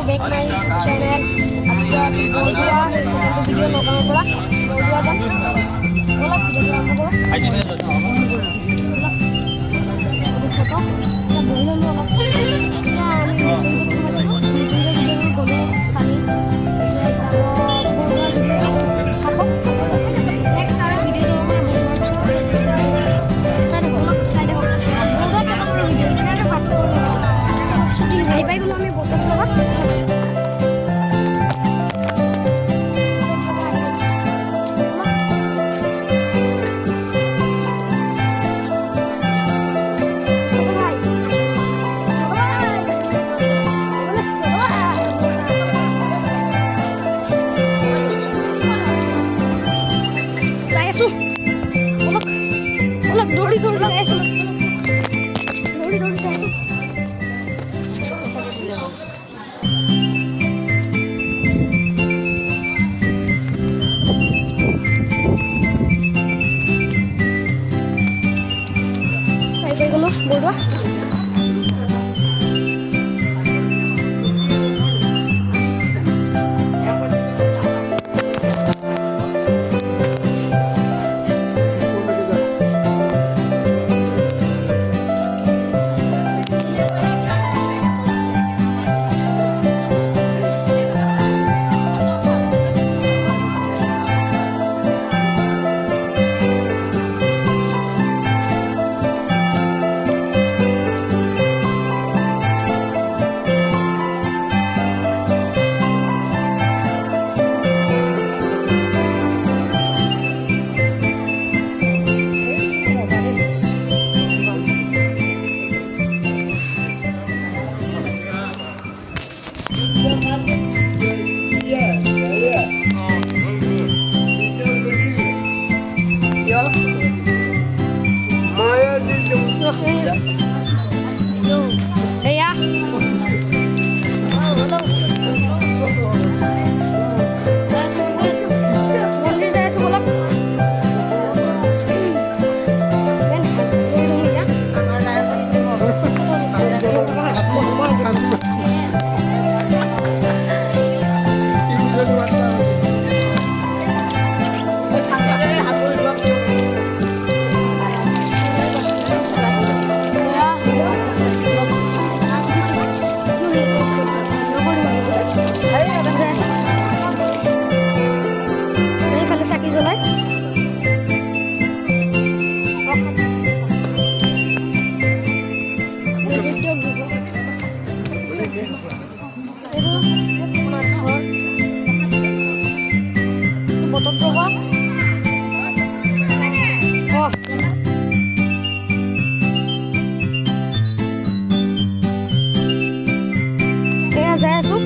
back my YouTube channel. আজি আছো Bordowa second video' নগাঁৱৰ পৰা বৰদোৱা যাম অলপ ভিডিঅ'টো আৰম্ভ কৰোঁ বহি ল'লোঁ অলপ এতিয়া আমি মৃত্যুঞ্জয় সোমাইছিলোঁ মৃত্যুঞ্জয় ভিডিঅ'টো গ'লোঁ চালি এতিয়া বৰদোৱাৰ ভিডিঅ'টো চাব নেক্সট আৰু ভিডিঅ'টো মানে বৰদোৱাৰ পিছত চাই থাকক বৰদোৱাত দেখাব ভিডিঅ' এতিয়া পাছ কৰিব অলপ শ্বুটিং আহি পাই গ'লোঁ আমি বৰদোৱাত লগত দৌৰি দৌৰি যাই আছো দৌৰি দৌৰি যাই আছো চাই পাই গ'লো বৰদোৱা চাকি জ্বলাই বটল প্ৰভা এয়া যাই আছো